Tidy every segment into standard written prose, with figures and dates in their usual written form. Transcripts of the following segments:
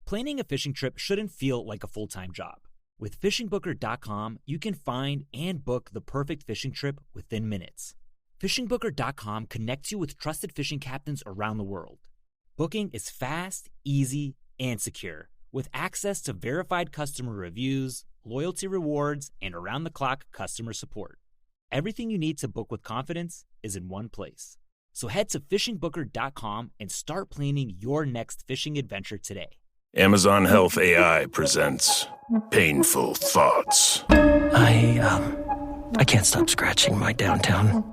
Planning a fishing trip shouldn't feel like a full-time job. With fishingbooker.com, you can find and book the perfect fishing trip within minutes. Fishingbooker.com connects you with trusted fishing captains around the world. Booking is fast, easy, and secure, with access to verified customer reviews, loyalty rewards, and around-the-clock customer support. Everything you need to book with confidence is in one place. So head to fishingbooker.com and start planning your next fishing adventure today. Amazon Health AI presents Painful Thoughts. I can't stop scratching my downtown.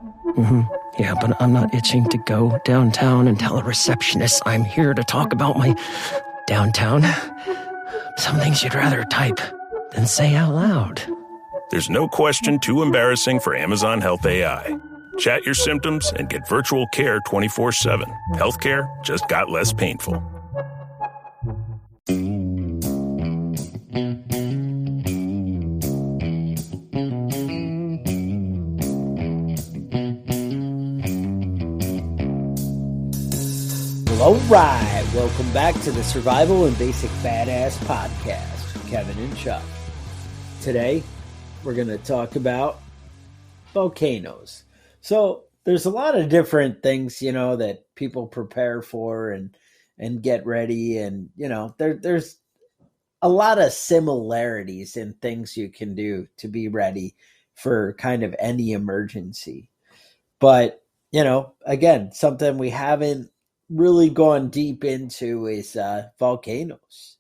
Yeah, but I'm not itching to go downtown and tell a receptionist I'm here to talk about my downtown. Some things you'd rather type than say out loud. There's no question too embarrassing for Amazon Health AI. Chat your symptoms and get virtual care 24/7. Healthcare just got less painful. All right, welcome back to the Survival and Basic Badass Podcast, Kevin and Chuck. Today, we're going to talk about volcanoes. So, there's a lot of different things, that people prepare for and get ready. And, there's a lot of similarities in things you can do to be ready for kind of any emergency. But, again, something we haven't really gone deep into is volcanoes.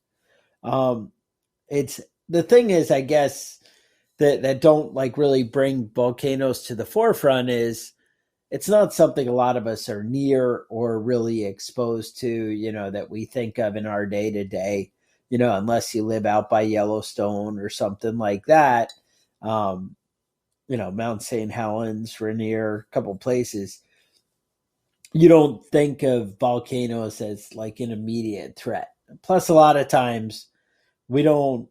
It's the thing is, I guess, that don't really bring volcanoes to the forefront is it's not something a lot of us are near or really exposed to, that we think of in our day to day, unless you live out by Yellowstone or something like that. Mount St. Helens, Rainier, a couple places. You don't think of volcanoes as like an immediate threat. Plus, a lot of times we don't,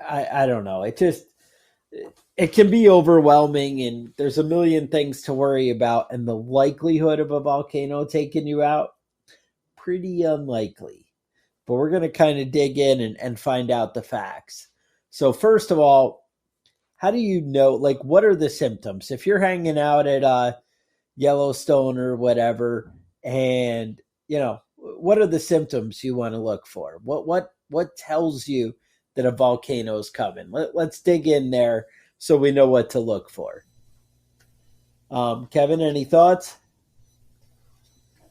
I don't know. It can be overwhelming and there's a million things to worry about. And the likelihood of a volcano taking you out, pretty unlikely. But we're going to kind of dig in and find out the facts. So first of all, how do you know, what are the symptoms? If you're hanging out at Yellowstone or whatever, and what are the symptoms you want to look for? What tells you that a volcano is coming? Let's dig in there so we know what to look for. Kevin, any thoughts?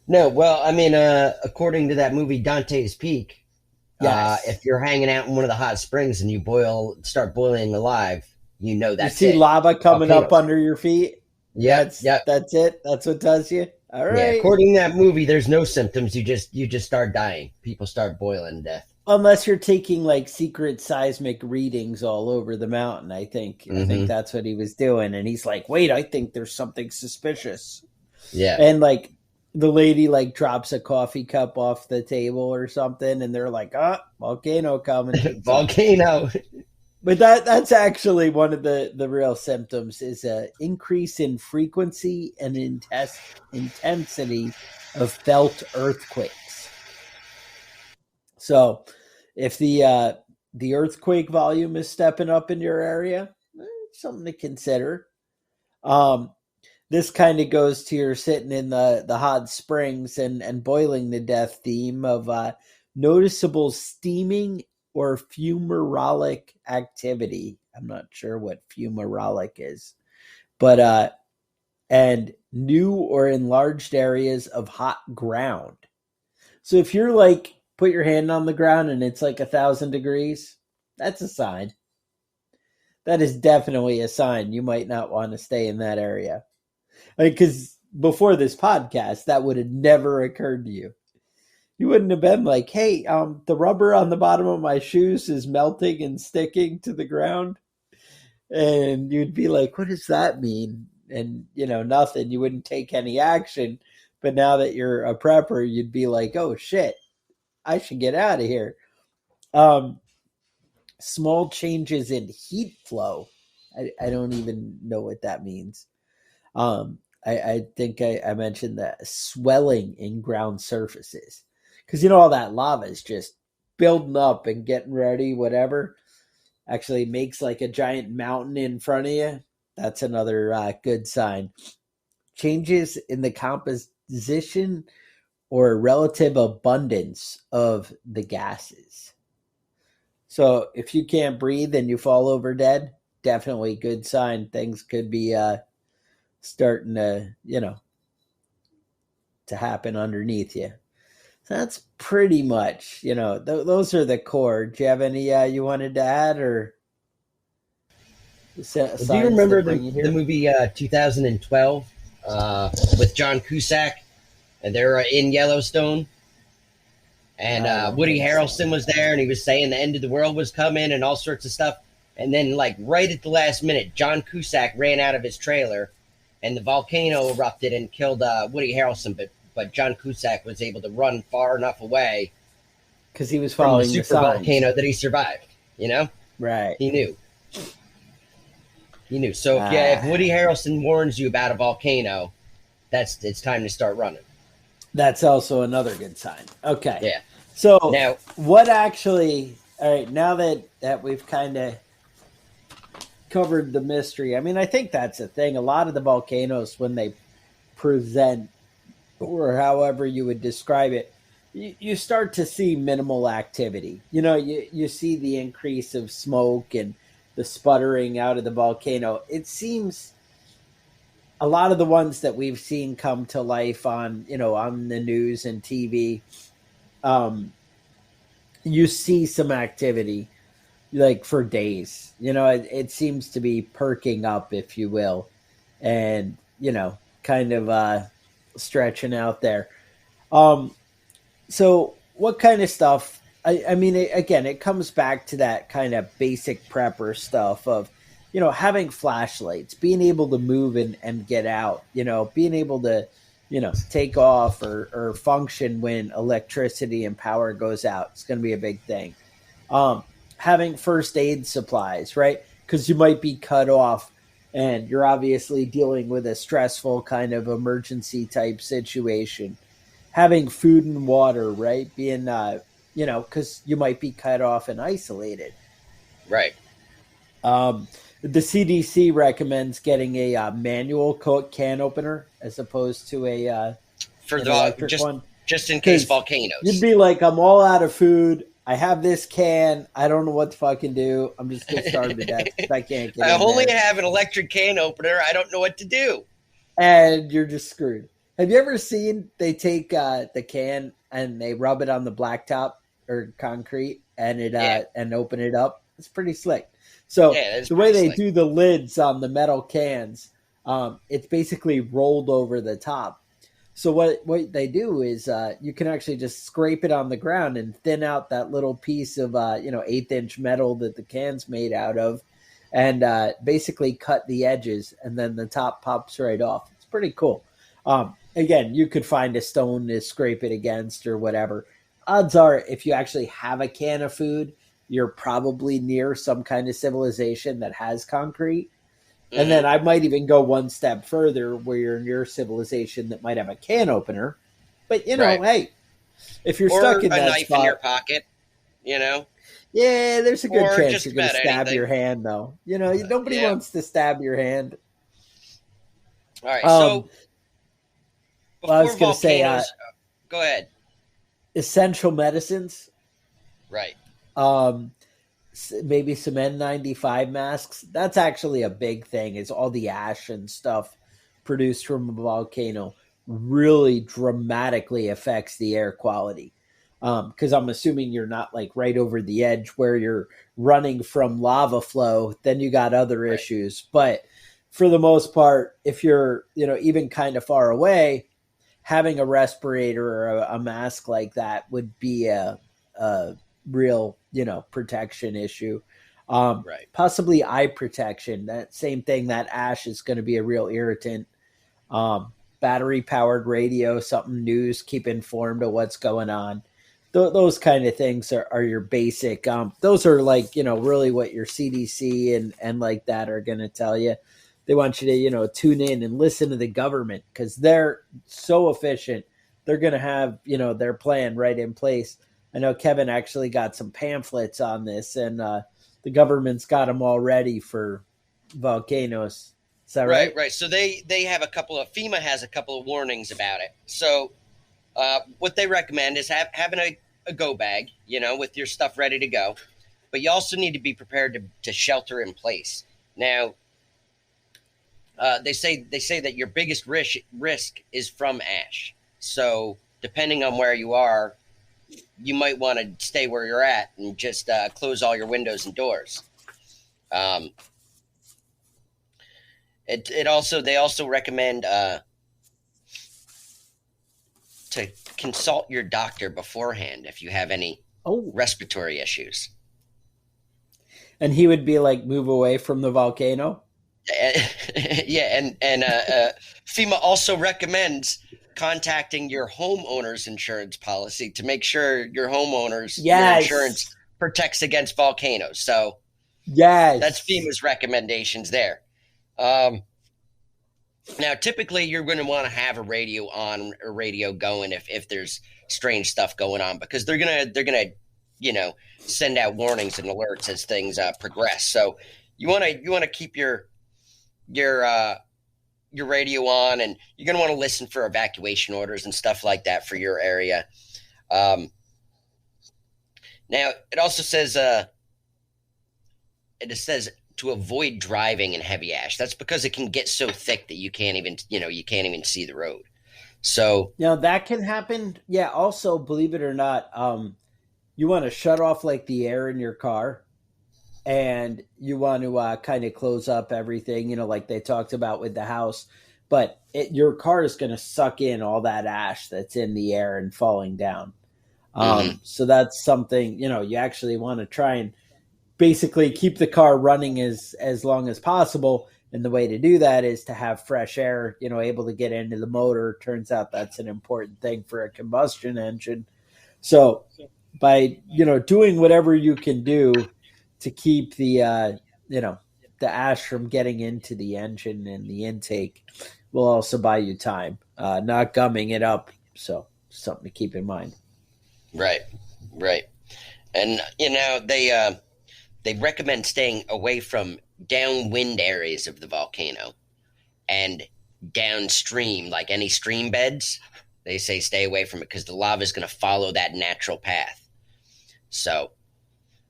No, well, I mean, according to that movie Dante's Peak, yes. If you're hanging out in one of the hot springs and you start boiling alive, that's you see it. lava coming up under your feet. Yeah, that's it. That's what tells you. All right. Yeah, according to that movie, there's no symptoms. You just start dying. People start boiling to death. Unless you're taking secret seismic readings all over the mountain, I think. I think that's what he was doing. And he's like, wait, I think there's something suspicious. Yeah. And the lady drops a coffee cup off the table or something, and they're like, volcano coming. Volcano. But that's actually one of the real symptoms is a increase in frequency and intensity of felt earthquakes. So if the earthquake volume is stepping up in your area, something to consider. This kind of goes to your sitting in the hot springs and boiling to death theme of noticeable steaming or fumarolic activity. I'm not sure what fumarolic is, but and new or enlarged areas of hot ground. So if you're put your hand on the ground and it's 1,000 degrees, that's a sign. That is definitely a sign you might not want to stay in that area. Because before this podcast, that would have never occurred to you. You wouldn't have been like, hey, the rubber on the bottom of my shoes is melting and sticking to the ground. And you'd be like, what does that mean? And, nothing. You wouldn't take any action. But now that you're a prepper, you'd be like, oh, shit, I should get out of here. Small changes in heat flow. I don't even know what that means. I think I mentioned that swelling in ground surfaces. because all that lava is just building up and getting ready, whatever, actually makes like a giant mountain in front of you. That's another good sign. Changes in the composition or relative abundance of the gases. So if you can't breathe and you fall over dead, definitely good sign. Things could be starting to, to happen underneath you. So that's pretty much, those are the core. Do you have any you wanted to add or? Do you remember the movie 2012 with John Cusack? And they're in Yellowstone. And Woody Harrelson was there, and he was saying the end of the world was coming and all sorts of stuff. And then, like, right at the last minute, John Cusack ran out of his trailer, and the volcano erupted and killed Woody Harrelson. But John Cusack was able to run far enough away because he was following the super volcano that he survived. Right? He knew. So if Woody Harrelson warns you about a volcano, it's time to start running. That's also another good sign. Okay. Yeah. So now, what actually? All right. Now that we've kind of covered the mystery, I mean, I think that's a thing. A lot of the volcanoes, when they present, or however you would describe it, you start to see minimal activity. You see the increase of smoke and the sputtering out of the volcano. It seems a lot of the ones that we've seen come to life on the news and TV, you see some activity like for days. It seems to be perking up, if you will, and kind of stretching out there. So what kind of stuff? I mean, again, it comes back to that kind of basic prepper stuff of, having flashlights, being able to move and get out, being able to, take off or function when electricity and power goes out. It's going to be a big thing. Having first aid supplies, right? Because you might be cut off and you're obviously dealing with a stressful kind of emergency type situation. Having food and water, right? Being, because you might be cut off and isolated. Right. The CDC recommends getting a manual can opener as opposed to a for the electric one, just in case volcanoes. You'd be like, I'm all out of food. I have this can. I don't know what to fucking do. I'm just going to starve to death if I can't get I in only there. have an electric can opener. I don't know what to do. And you're just screwed. Have you ever seen they take the can and they rub it on the blacktop or concrete and and open it up? It's pretty slick. So the way they do the lids on the metal cans, it's basically rolled over the top. So what they do is you can actually just scrape it on the ground and thin out that little piece of 1/8-inch metal that the can's made out of, and basically cut the edges, and then the top pops right off. It's pretty cool. Again, you could find a stone to scrape it against or whatever. Odds are, if you actually have a can of food, you're probably near some kind of civilization that has concrete. And then I might even go one step further where you're near civilization that might have a can opener. But, hey, if you're stuck in that knife spot, in your pocket, yeah, there's a good chance you're going to stab your hand, though. Nobody wants to stab your hand. All right, so I was going to say, go ahead. Essential medicines. Right. Maybe some N95 masks. That's actually a big thing, is all the ash and stuff produced from a volcano really dramatically affects the air quality. Because I'm assuming you're not like right over the edge where you're running from lava flow, then you got other issues. But for the most part, if you're, even kind of far away, having a respirator or a mask like that would be a real, protection issue. Right. Possibly eye protection. That same thing, that ash is going to be a real irritant. Battery powered radio, something news, keep informed of what's going on. Those kind of things are your basic. Those are like, really what your CDC and like that are going to tell you. They want you to, tune in and listen to the government because they're so efficient they're going to have, their plan right in place. I know Kevin actually got some pamphlets on this, and the government's got them all ready for volcanoes. Is that right? Right. So they have FEMA has a couple of warnings about it. So what they recommend is having a go bag, with your stuff ready to go. But you also need to be prepared to shelter in place. Now, they say that your biggest risk is from ash. So depending on where you are, you might want to stay where you're at and just close all your windows and doors. They also recommend to consult your doctor beforehand if you have any respiratory issues. And he would be like, move away from the volcano. Yeah, and FEMA also recommends contacting your homeowner's insurance policy to make sure your homeowner's your insurance protects against volcanoes. So that's FEMA's recommendations there. Now, typically, you're going to want to have a radio on or radio going if there's strange stuff going on, because they're gonna send out warnings and alerts as things progress. So you want to keep your radio on, and you're going to want to listen for evacuation orders and stuff like that for your area. Now, it also says to avoid driving in heavy ash. That's because it can get so thick that you can't even see the road. So that can happen. Yeah. Also, believe it or not, you want to shut off like the air in your car, and you want to kind of close up everything, like they talked about with the house. But your car is going to suck in all that ash that's in the air and falling down. So that's something, you actually want to try and basically keep the car running as long as possible. And the way to do that is to have fresh air, able to get into the motor. Turns out that's an important thing for a combustion engine. So by, doing whatever you can do to keep the ash from getting into the engine and the intake will also buy you time, not gumming it up. So something to keep in mind. Right. And, they recommend staying away from downwind areas of the volcano and downstream, like any stream beds. They say stay away from it because the lava is going to follow that natural path. So,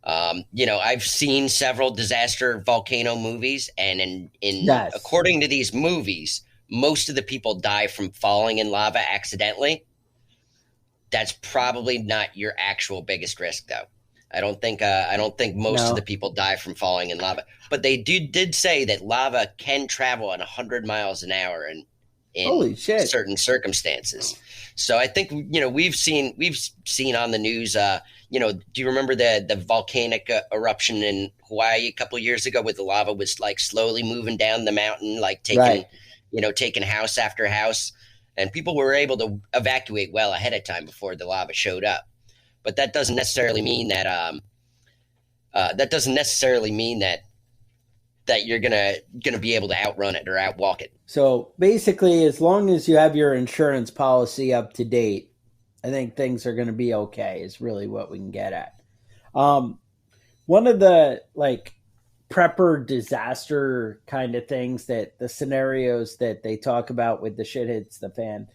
I've seen several disaster volcano movies, and according to these movies, most of the people die from falling in lava accidentally. That's probably not your actual biggest risk, though. I don't think most of the people die from falling in lava, but they did say that lava can travel at 100 miles an hour in certain circumstances. So I think we've seen on the news. Do you remember the volcanic eruption in Hawaii a couple of years ago, where the lava was like slowly moving down the mountain, like taking house after house, and people were able to evacuate well ahead of time before the lava showed up. But that doesn't necessarily mean that you're gonna be able to outrun it or outwalk it. So basically, as long as you have your insurance policy up to date, I think things are going to be okay. Is really what we can get at. One of the prepper disaster kind of things, that the scenarios that they talk about with the shit hits the fan,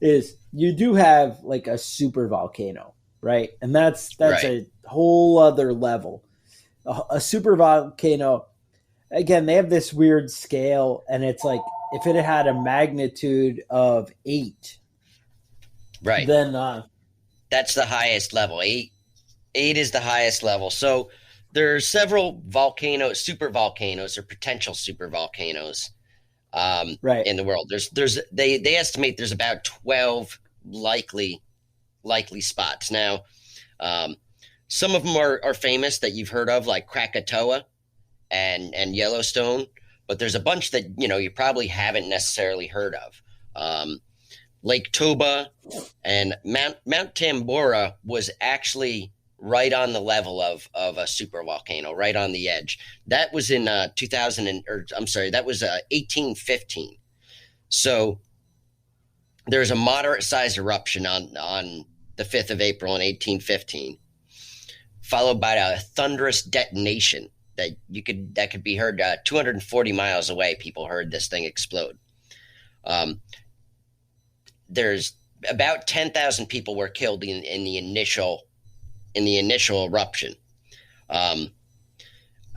is you do have like a super volcano. Right. And that's right. A whole other level. A super volcano, again, they have this weird scale, and it's like if it had a magnitude of 8, right, then that's the highest level. 8 is the highest level. So there are several super volcanoes or potential super volcanoes in the world. They estimate there's about 12 likely spots. Now, some of them are famous that you've heard of, like Krakatoa and Yellowstone, but there's a bunch that you probably haven't necessarily heard of. Lake Toba and Mount Tambora was actually right on the level of a super volcano, right on the edge. That was in 1815. So There's a moderate-sized eruption on the 5th of April in 1815, followed by a thunderous detonation that could be heard 240 miles away. People heard this thing explode. There's about 10,000 people were killed in the initial eruption. On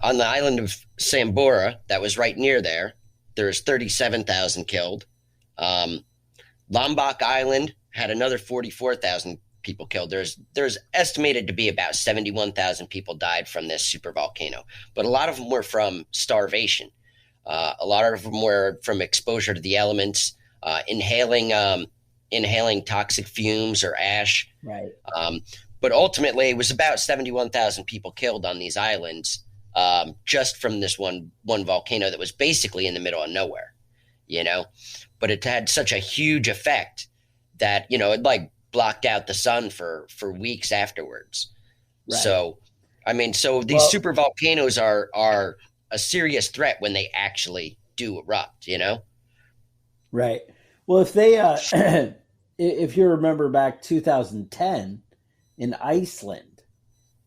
the island of Sambora, that was right near there, there's 37,000 killed. Lombok Island had another 44,000 people killed. There's estimated to be about 71,000 people died from this supervolcano, but a lot of them were from starvation. A lot of them were from exposure to the elements, inhaling toxic fumes or ash. Right. But ultimately, it was about 71,000 people killed on these islands, just from this one volcano that was basically in the middle of nowhere, But it had such a huge effect that, it like blocked out the sun for weeks afterwards. Right. So these super volcanoes are a serious threat when they actually do erupt, Right. Well, if they, if you remember back 2010 in Iceland,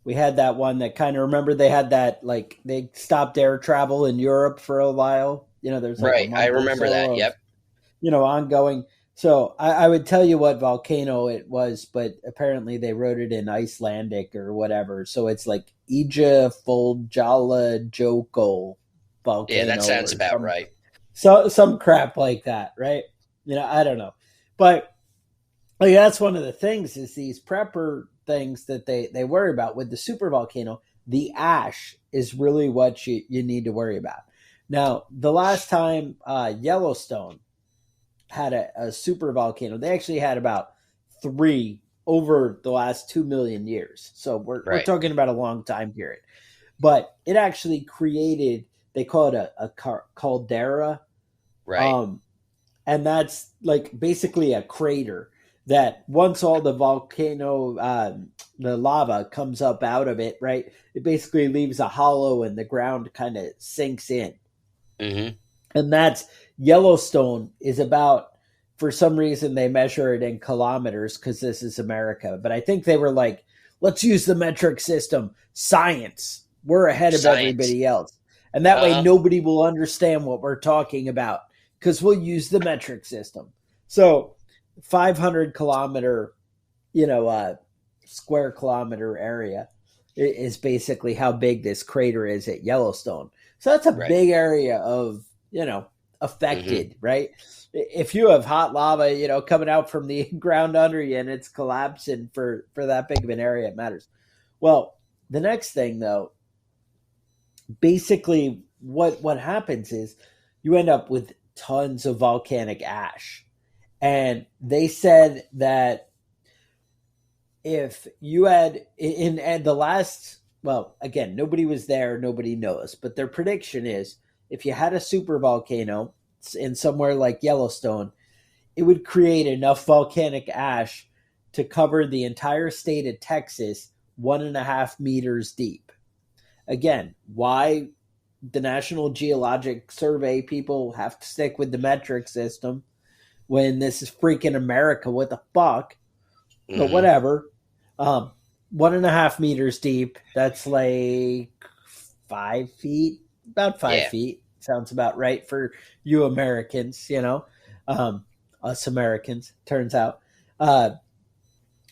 we had that one that kind of, remember they had that, like, they stopped air travel in Europe for a while. There's like right. I remember that. Yep. Ongoing. So I would tell you what volcano it was, but apparently they wrote it in Icelandic or whatever. So it's like Eyjafjallajökull volcano. Yeah, that sounds about right. So some crap like that, right? I don't know. But like, that's one of the things is these prepper things that they worry about with the super volcano. The ash is really what you need to worry about. Now, the last time Yellowstone had a super volcano, they actually had about 3 over the last 2 million years. So we're talking about a long time period. But it actually created, they call it a caldera. Right. And that's like basically a crater that once all the volcano, the lava comes up out of it, right, it basically leaves a hollow and the ground kind of sinks in. Mm-hmm. And that's Yellowstone is about, for some reason, they measure it in kilometers because this is America. But I think they were like, let's use the metric system. Science. We're ahead of everybody else. And that way nobody will understand what we're talking about because we'll use the metric system. So 500 kilometer, square kilometer area is basically how big this crater is at Yellowstone. So that's a big area of, affected, mm-hmm. right? If you have hot lava, coming out from the ground under you and it's collapsing for that big of an area, it matters. Well, the next thing though, basically what happens is you end up with tons of volcanic ash. And they said that if you had in the last, well, again, nobody was there, nobody knows, but their prediction is if you had a super volcano in somewhere like Yellowstone, it would create enough volcanic ash to cover the entire state of Texas 1.5 meters deep. Again, why the National Geologic Survey people have to stick with the metric system when this is freaking America? What the fuck? Mm-hmm. But whatever. 1.5 meters deep. That's like 5 feet. About 5 feet. Sounds about right for you Americans, us Americans, turns out.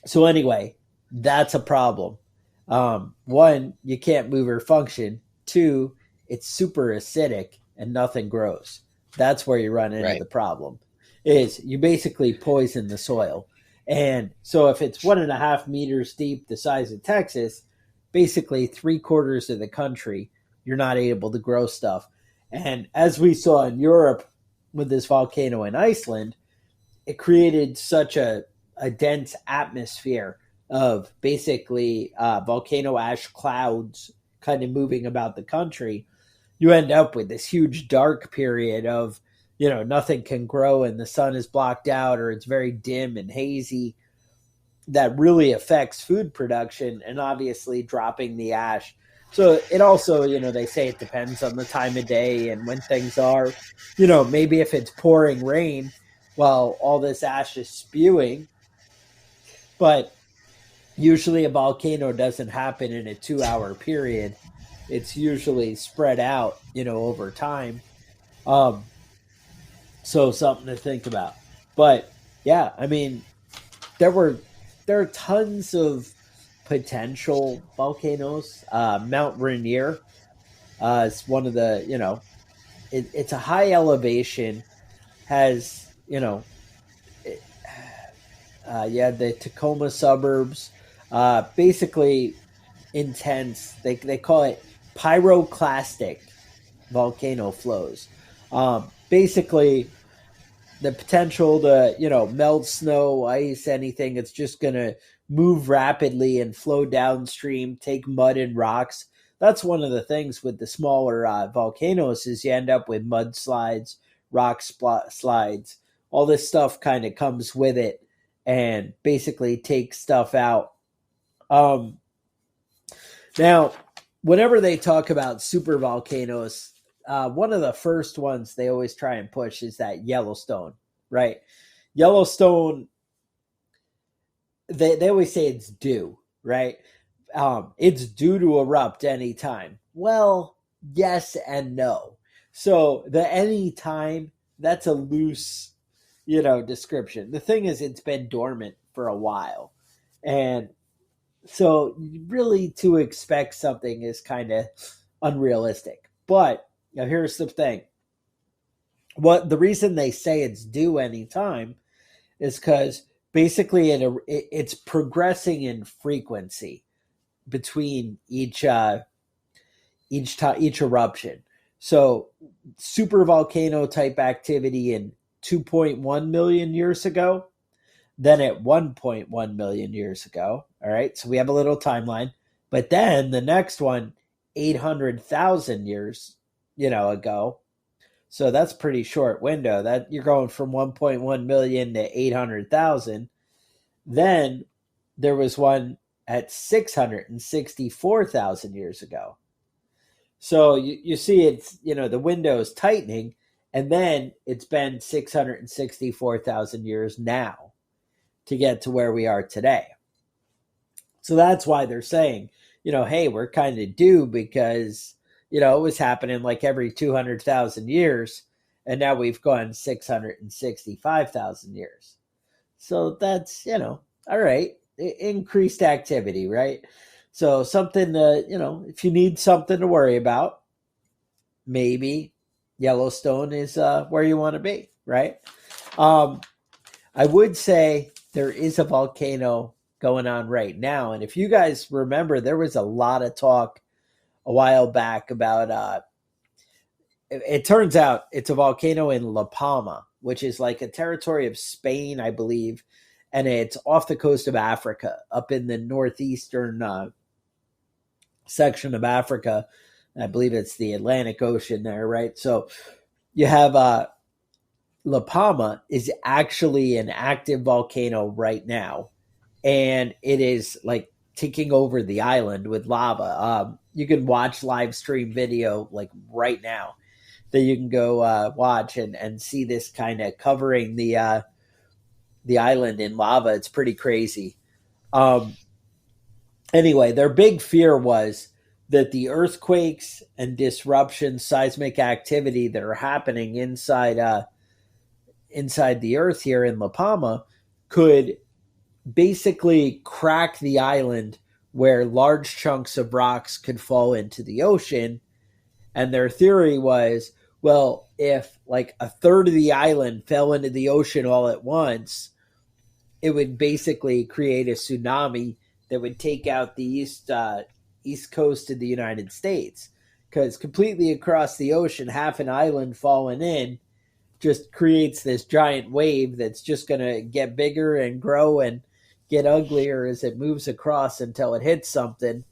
So anyway, that's a problem. 1, you can't move or function. 2, it's super acidic and nothing grows. That's where you run into the problem. Is you basically poison the soil. And so if it's 1.5 meters deep, the size of Texas, basically 3/4 of the country, you're not able to grow stuff. And as we saw in Europe with this volcano in Iceland, it created such a dense atmosphere of basically volcano ash clouds kind of moving about the country. You end up with this huge dark period of, nothing can grow and the sun is blocked out or it's very dim and hazy. That really affects food production and obviously dropping the ash. So it also, they say it depends on the time of day and when things are, maybe if it's pouring rain, while all this ash is spewing. But usually a volcano doesn't happen in a 2 hour period. It's usually spread out, over time. Um, so something to think about. But yeah, I mean, there were there are tons of potential volcanoes. Mount Rainier is one of the, it's a high elevation, has, it, the Tacoma suburbs, basically intense. They call it pyroclastic volcano flows. Basically, the potential to melt snow, ice, anything. It's just gonna move rapidly and flow downstream, take mud and rocks. That's one of the things with the smaller volcanoes is you end up with mudslides, slides. All this stuff kind of comes with it and basically takes stuff out. Now, whenever they talk about super volcanoes, one of the first ones they always try and push is that Yellowstone, right? Yellowstone, they always say it's due, right? It's due to erupt anytime. Well, yes and no. So the anytime, that's a loose, description. The thing is, it's been dormant for a while. And so really to expect something is kind of unrealistic. But now here's the thing. The reason they say it's due anytime is because basically it's progressing in frequency between each eruption. So super volcano type activity in 2.1 million years ago, then at 1.1 million years ago. All right, so we have a little timeline. But then the next one, 800,000 years, ago. So that's pretty short window. That you're going from 1.1 million to 800,000. Then there was one at 664,000 years ago. So you see it's, the window is tightening, and then it's been 664,000 years now to get to where we are today. So that's why they're saying, hey, we're kind of due because, it was happening like every 200,000 years, and now we've gone 665,000 years. So that's, all right, increased activity, right? So something to, if you need something to worry about, maybe Yellowstone is where you want to be, right? I would say there is a volcano going on right now. And if you guys remember, there was a lot of talk a while back about, it turns out it's a volcano in La Palma, which is like a territory of Spain, I believe. And it's off the coast of Africa, up in the northeastern section of Africa. I believe it's the Atlantic Ocean there, right? So you have La Palma is actually an active volcano right now. And it is like taking over the island with lava. You can watch live stream video like right now that you can go watch and see this kind of covering the island in lava. It's pretty crazy. Anyway, their big fear was that the earthquakes and disruption, seismic activity that are happening inside the earth here in La Palma could basically crack the island where large chunks of rocks could fall into the ocean. And their theory was, well, if like a third of the island fell into the ocean all at once, it would basically create a tsunami that would take out the east coast of the United States. Because completely across the ocean, half an island falling in just creates this giant wave that's just going to get bigger and grow and get uglier as it moves across until it hits something.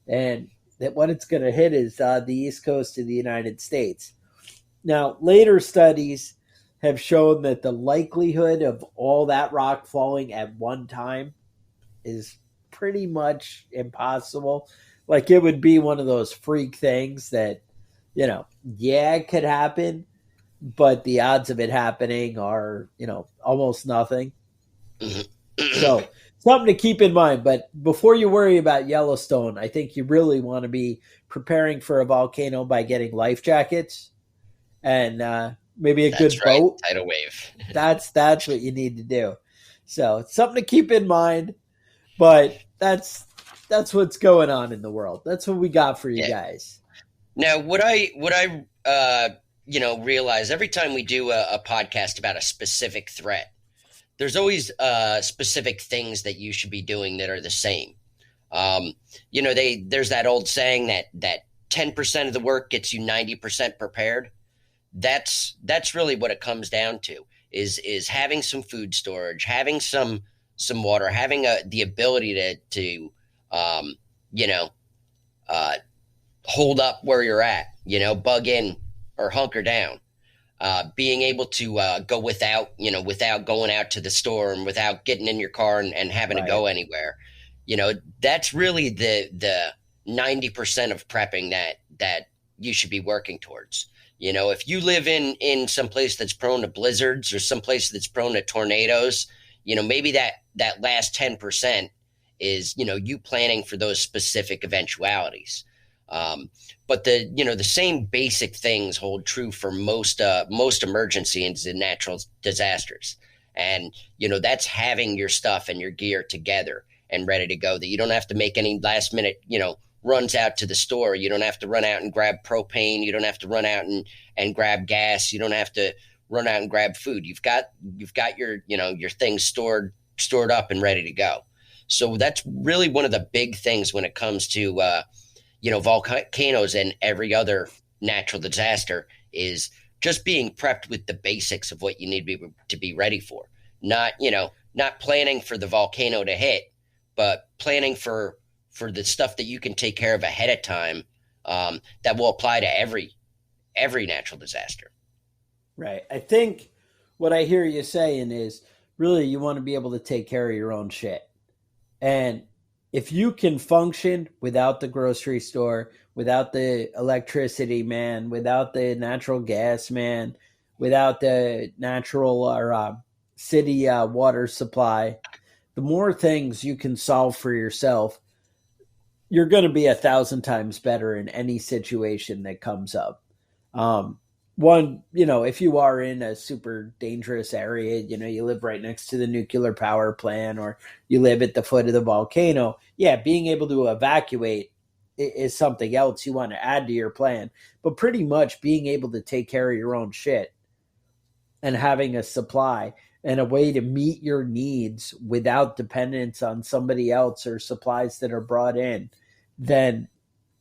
And that what it's going to hit is the east coast of the United States. Now, later studies have shown that the likelihood of all that rock falling at one time is pretty much impossible. Like it would be one of those freak things that, it could happen, but the odds of it happening are, almost nothing. So something to keep in mind. But before you worry about Yellowstone, I think you really want to be preparing for a volcano by getting life jackets and maybe a good boat. Tidal wave. That's what you need to do. So it's something to keep in mind. But that's what's going on in the world. That's what we got for you guys. Now, what I realize every time we do a podcast about a specific threat, there's always specific things that you should be doing that are the same. There's that old saying that 10% of the work gets you 90% prepared. That's really what it comes down to is having some food storage, having some water, having the ability to hold up where you're at, bug in or hunker down, being able to go without going out to the store and without getting in your car and having to go anywhere. That's really the 90% of prepping that you should be working towards. If you live in some place that's prone to blizzards or some place that's prone to tornadoes, maybe that last 10% is, you planning for those specific eventualities. But the same basic things hold true for most emergencies and natural disasters. And, that's having your stuff and your gear together and ready to go, that you don't have to make any last minute, runs out to the store. You don't have to run out and grab propane. You don't have to run out and grab gas. You don't have to run out and grab food. You've got your, your things stored up and ready to go. So that's really one of the big things when it comes to, volcanoes and every other natural disaster is just being prepped with the basics of what you need to be ready for. Not planning for the volcano to hit, but planning for the stuff that you can take care of ahead of time, that will apply to every natural disaster. Right. I think what I hear you saying is really you want to be able to take care of your own shit. And if you can function without the grocery store, without the electricity man, without the natural gas man, without the natural or city water supply, the more things you can solve for yourself, you're going to be 1,000 times better in any situation that comes up. One, if you are in a super dangerous area, you live right next to the nuclear power plant or you live at the foot of the volcano, being able to evacuate is something else you want to add to your plan. But pretty much being able to take care of your own shit and having a supply and a way to meet your needs without dependence on somebody else or supplies that are brought in, then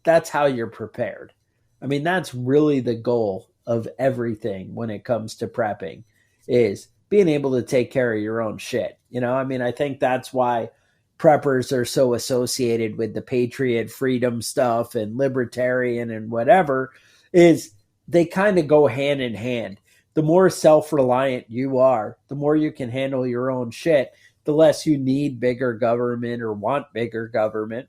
that's how you're prepared. I mean, that's really the goal of everything when it comes to prepping, is being able to take care of your own shit. I think that's why preppers are so associated with the patriot freedom stuff and libertarian and whatever, is they kind of go hand in hand. The more self-reliant you are, the more you can handle your own shit, the less you need bigger government or want bigger government.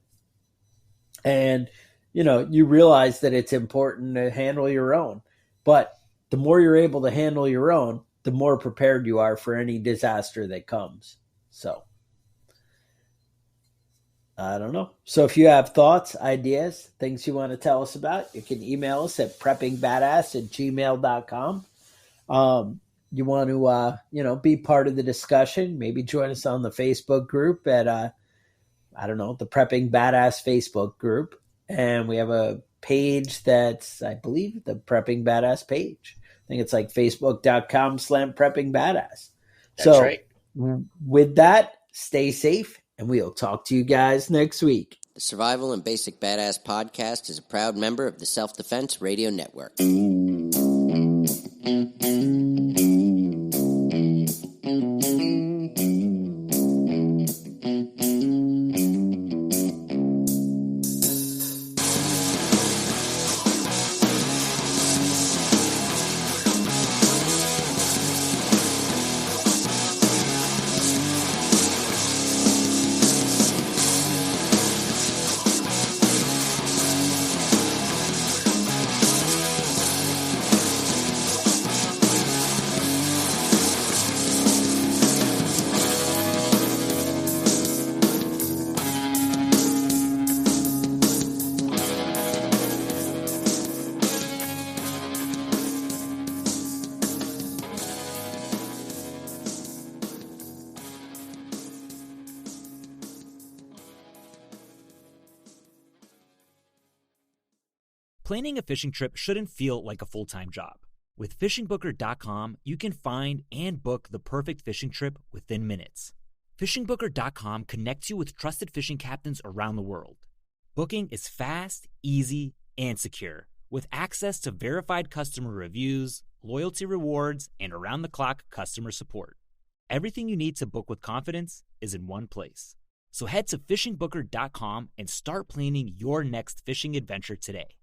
And, you realize that it's important to handle your own. But the more you're able to handle your own, the more prepared you are for any disaster that comes. So, I don't know. So if you have thoughts, ideas, things you want to tell us about, you can email us at preppingbadass@gmail.com. You want to, be part of the discussion, maybe join us on the Facebook group at, the Prepping Badass Facebook group. And we have a page that's, I believe, the Prepping Badass page. I think it's like facebook.com/preppingbadass. That's right. With that, stay safe, and we'll talk to you guys next week. The Survival and Basic Badass podcast is a proud member of the Self-Defense Radio Network. Planning a fishing trip shouldn't feel like a full-time job. With FishingBooker.com, you can find and book the perfect fishing trip within minutes. FishingBooker.com connects you with trusted fishing captains around the world. Booking is fast, easy, and secure, with access to verified customer reviews, loyalty rewards, and around-the-clock customer support. Everything you need to book with confidence is in one place. So head to FishingBooker.com and start planning your next fishing adventure today.